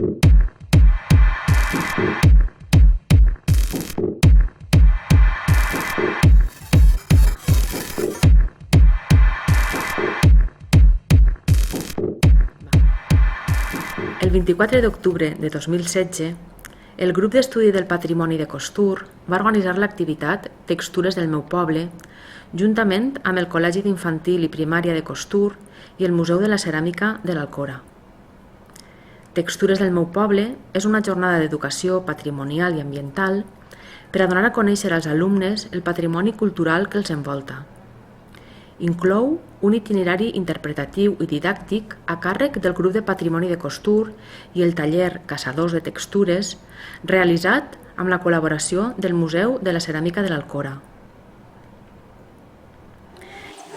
El 24 d'octubre de 2016, el grup d'estudi del patrimoni de Costur va organitzar l'activitat Textures del meu poble, juntament amb el Col·legi d'Infantil i Primària de Costur i el Museu de la Ceràmica de l'Alcora. Textures del meu poble és una jornada d'educació patrimonial i ambiental per a donar a conèixer als alumnes el patrimoni cultural que els envolta. Inclou un itinerari interpretatiu i didàctic a càrrec del grup de patrimoni de Costur i el taller Caçadors de Textures, realitzat amb la col·laboració del Museu de la Ceràmica de l'Alcora.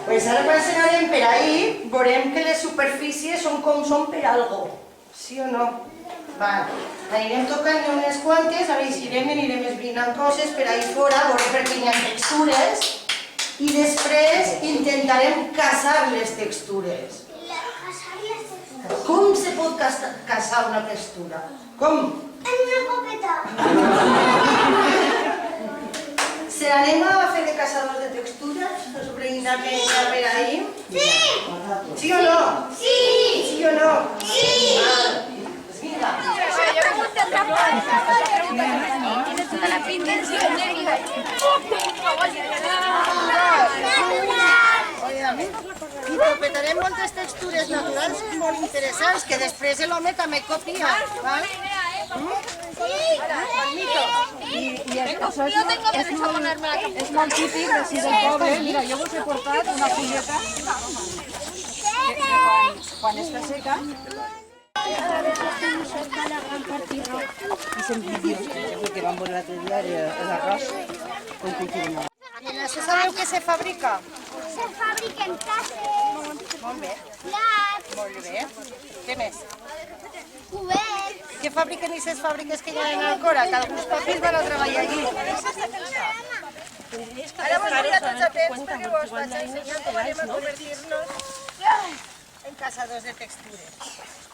Ara quan anarem per ahí, veurem que les superfícies són com són per algo, sí o no? Anirem tocant unes quantes, a veure si anirem esbrinant coses per ahí fora, veurem per què hi ha textures, i després intentarem caçar les textures. Com se pot caçar una textura? Com? En una copeta. Anem a fer de caçadors de textures? Nos brindar que hi ha per ahí? Sí! Sí o no? Sí! Sí o no? Sí! Pues vinga. Tiene toda la pinta I interpretarem moltes textures naturals molt interessants que després l'home també copia. És molt típic d'ací del poble. Mira, jo vos he portat una fulleta que quan està seca i sent vídeos que vam veure l'altre dia l'arròs com cultivem. I això sabeu què se fabrica? Se fabriquen cases, Molt bé. plats, Molt bé. Què més? coberts. Què fabriquen aquestes fàbriques que hi ha en Alcora? Que alguns papers van a treballar allí. Ara vos volia tots atents perquè vos vaig ensenyar com anem a convertir-nos en caçadors de textures.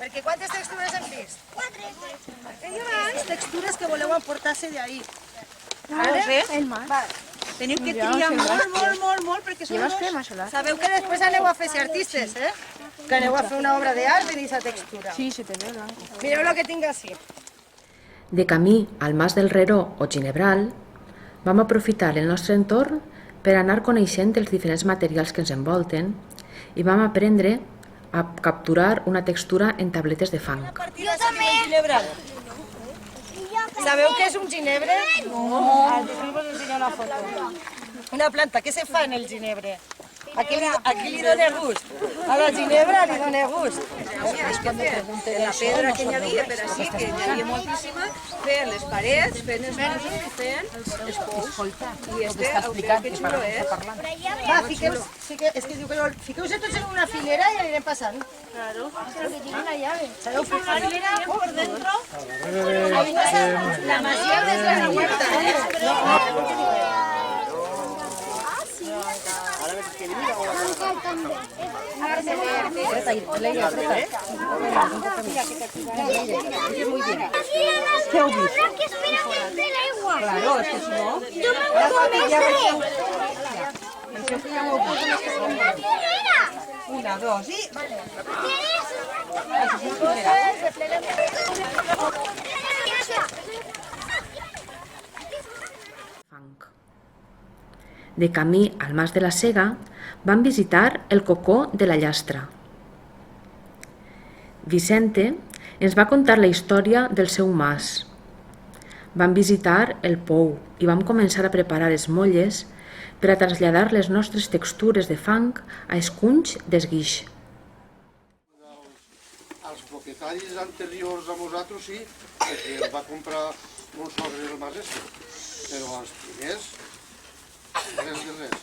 Perquè quantes textures hem vist? 4. Hi ha abans textures que voleu emportar-se d'ahí. El mar. Teniu que triar molt, perquè són molts. Sabeu que després aneu a fer ser artistes, eh? Que aneu a fer una obra d'art de aquesta textura. Sí, se te ve blanco. Mireu el que tinc així. De camí al Mas del Reró o Ginebral, vam aprofitar el nostre entorn per anar coneixent els diferents materials que ens envolten i vam aprendre a capturar una textura en tabletes de fang. Jo també. Sabeu què és un ginebre? No. Després vos ensenyar una foto. Una planta, què se fa en el ginebre? A qui li dona gust? A la ginebra li dona gust. La pedra que hi havia, per així, que hi havia moltíssima, feien les parets, feien els pisos i feien els pous. I que xulo és. Va, és que diu que fiqueu-se tots en una filera i anirem passant. Pero que tiene la llave. Sabeu fer una filera por dentro? La masia és la huerta. ¿Qué has visto? Que es finalmente el agua. Claro, es que si no... Yo me voy a comer. Una, dos i... De camí al Mas de la Sega, vam visitar el cocó de la llastra. Vicente ens va contar la història del seu mas. Vam visitar el pou i vam començar a preparar les molles per a traslladar les nostres textures de fang a escunys d'esguix. Els propietaris anteriors a nosaltres sí, perquè els va comprar un sobre del mas este, però els primers, res de res.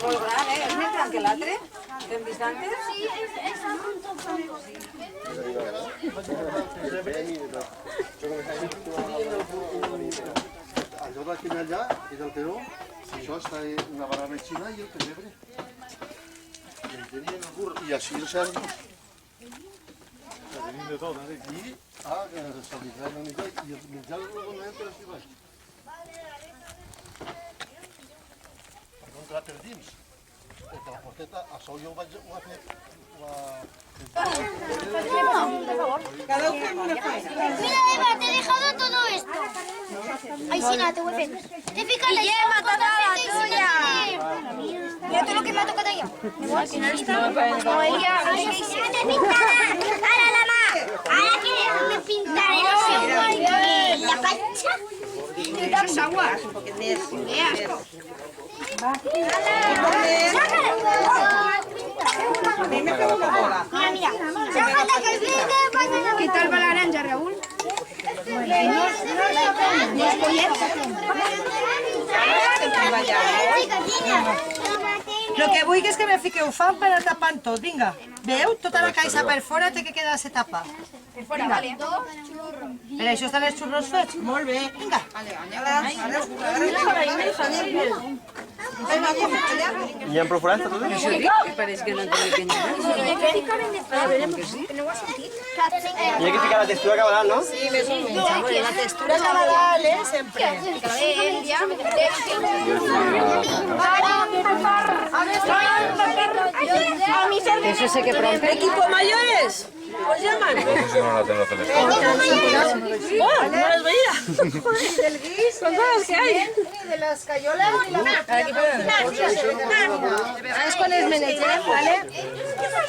Molt gran, eh? És més gran que l'altre? Que hem vist antes? Sí, es un toque. Allò d'aquell allà, i del Peró, això està una barana xina i el pesebre. I en tenien el burro, i així els cerdos. Tenim de tot, I s'alitzar una mica, i els menjar el donaven per així baix. Per no entrar per dins, perquè la porteta, això jo ho vaig fer... Cada uno en una faena. Mira, Eva, te he dejado todo esto. Ay, sí, nada, te voy a hacer. Te fijas la Eva, toda la tuya. Mira todo lo que me ha tocado ya. Igual, que no está. No, ella, ¿qué hice? ¡Te pintará! ¡Ahora la más! ¡Ahora que me pintaré! No sé, la pancha. Pintar agua. Porque es a mí me quedó una bola. Mira, mira. ¿Qué tal va la naranja, Raúl? Lo que vull és que me fiqueu fam per anar tapant tot, vinga. Veu? Tota la caixa per fora té que quedar-se tapada. Per fora, vale. Per això estan els xurros fets? Molt bé, vinga. ¿Y en profuranza todo? Parece que no tiene que llegar. Y hay que fijar la textura cabal, ¿no? Sí, més o menys. La textura cabal, sempre. Eso sé que pronto. ¿Equipo mayores? ¿Os llaman? Eso no lo tengo celeste. ¡Oh! ¡No los veía! Del guis, Con todas las que hay. de les caioles i la Saps quan es menegem, vale?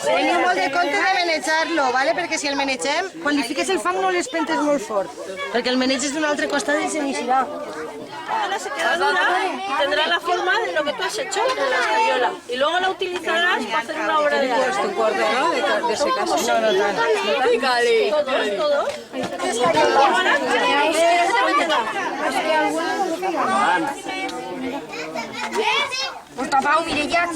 Teniu molt de compte de menejar-lo, vale? Perquè si el menegem, quan li fiques el fang no l'espentes molt fort, perquè el meneig és d'un altre costat i se n'eixirà. Ahora se queda dura y tendrá la forma de lo que tú has hecho en la escayola. Y luego la utilizarás para hacer una obra de arte. Un cuarto, ¿no? De ese caso. No, no, no. Todos. Pues tapado, mire ya. De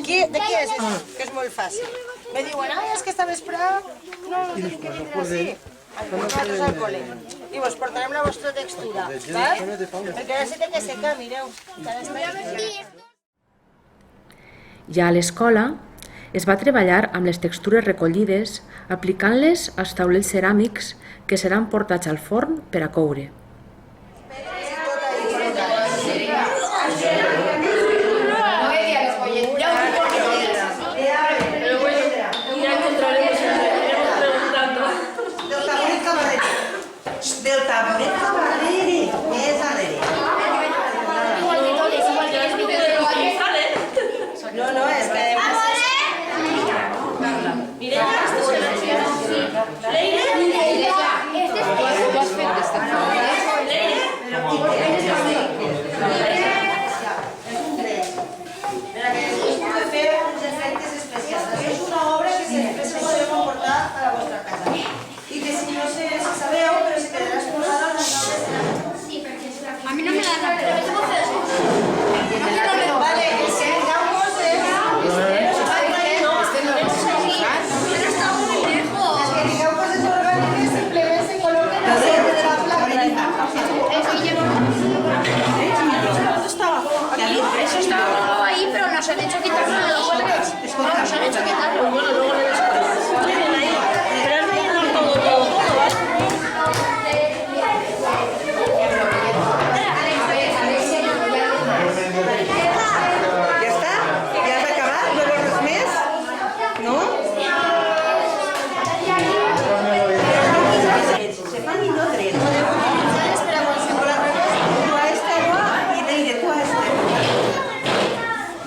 qui és? Que és molt fàcil. Me diuen, és que esta vesprada no lo tenim que vindre així. Nosaltres al col·le. I vos portarem la vostra textura, val? Perquè ara se té que secar, mireu. Ja a l'escola es va treballar amb les textures recollides aplicant-les als taulells ceràmics que seran portats al forn per a coure. Del taburet cap darrere, més darrere. No, no, és que... És una obra que després se podreu portar a la vostra casa. I que si no sé si sabeu, però si quedarà exposada en les noves ceràmiques. A mí no me la dan, pero me tengo que hacer. Vale, el que digamos es... Les que digueu coses orgàniques simplement se col·loquen al centre de la placa. Eso estaba colgado ahí, pero nos han hecho quitarlo de los jueves. No, nos han hecho quitarlo. Bueno, luego le después. Miren ahí. Pero es rellenar todo, ¿vale? ¿Ya está? ¿Ya has acabado? ¿No borres més? ¿No? Se fan millor dret. Tu a este no, i Neire, tu a este.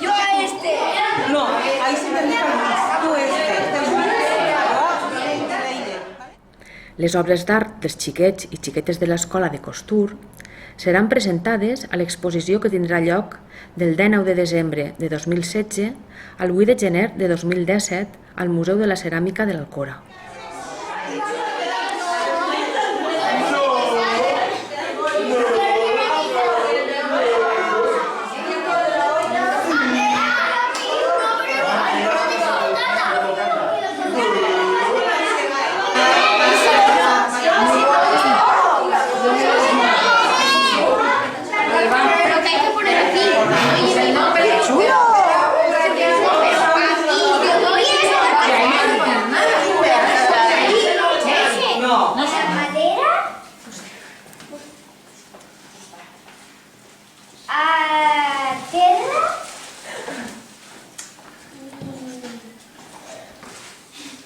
Yo a este. No, ahí sí t'han dit el mig. Tu este. Les obres d'art dels xiquets i xiquetes de l'escola de costur seran presentades a l'exposició que tindrà lloc del 19 de desembre de 2016 al 8 de gener de 2017 al Museu de la Ceràmica de l'Alcora.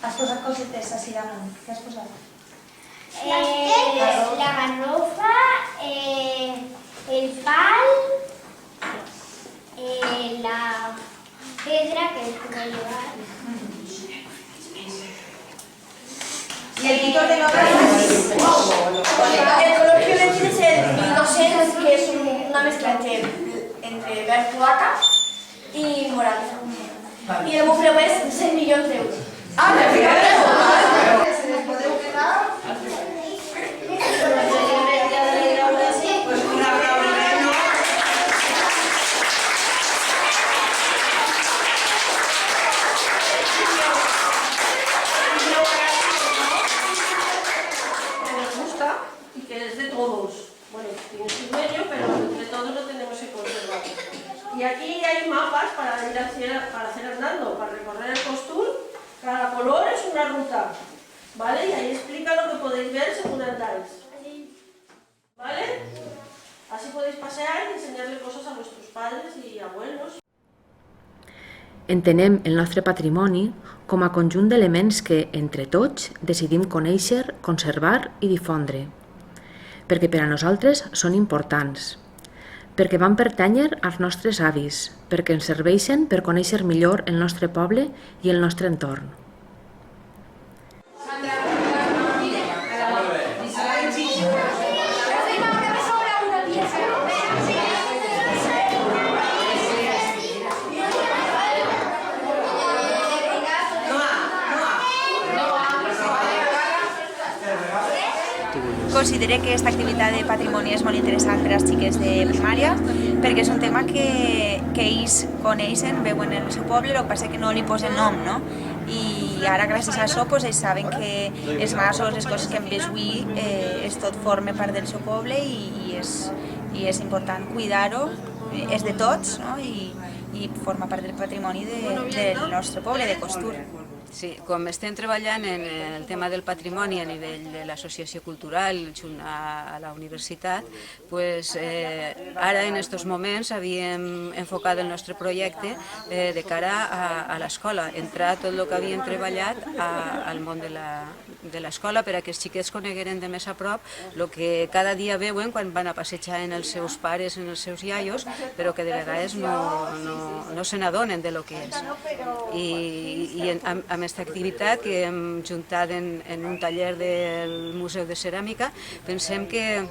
Has posat cosetes així davant. Què has posat? La garrofa, el pal, la pedra que es puede llevar. ¿Y el Tito de Nora? El color violeta es el inocente, que es una mezcla entre verde plata y morado. Y el bufreu es 6 milions d'euros. Ah, de fíjate. ¿Se les podeu quedar? Pues un aplauso. Que nos gusta y que es de todos. Bueno, tiene su dueño, pero entre todos lo tenemos que conservar. Y aquí hay mapas para hacer andando, para recorrer el costur. Cada color es una ruta, ¿vale? Y ahí explica lo que podéis ver según andáis. ¿Vale? Así podéis pasear y enseñarle cosas a vuestros padres y abuelos. Entenem el nostre patrimoni com a conjunt d'elements que, entre tots, decidim conèixer, conservar i difondre, perquè per a nosaltres són importants, perquè van pertànyer als nostres avis, perquè ens serveixen per conèixer millor el nostre poble i el nostre entorn. Considero que aquesta activitat de patrimoni és molt interessant per als xiquets de primària perquè és un tema que ells coneixen, veuen en el seu poble, el que passa que no li posen nom, no? I ara gràcies a això ells saben que els masos, les coses que hem vist avui, tot forma part del seu poble i és important cuidar-ho, és de tots, no? I forma part del patrimoni del nostre poble, de Costur. Sí, com estem treballant en el tema del patrimoni a nivell de l'associació cultural junt a la universitat, pues, ara en aquests moments havíem enfocat el nostre projecte de cara a l'escola, entrar tot el que havíem treballat al món de l'escola per a que els xiquets conegueren de més a prop el que cada dia veuen quan van a passejar en els seus pares, en els seus iaios, però que de vegades no se n'adonen de lo que és. I amb aquesta activitat que hem juntat en un taller del Museu de Ceràmica, pensem que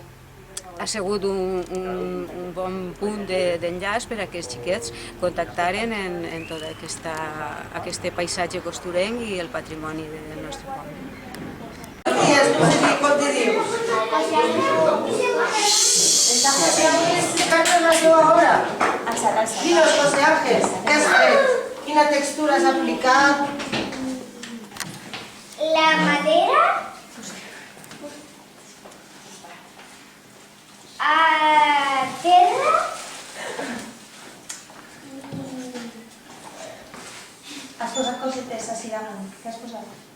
ha sigut un bon punt d'enllaç per a que els xiquets contactaren en tot aquest paisatge costurenc i el patrimoni del nostre poble. Com te dius? Està José Ángel explicant la seva obra. Dinos, José Ángel, què has fet? Quina textura has aplicat? La madera a terra Has posat cosetes així davant. Què has posat?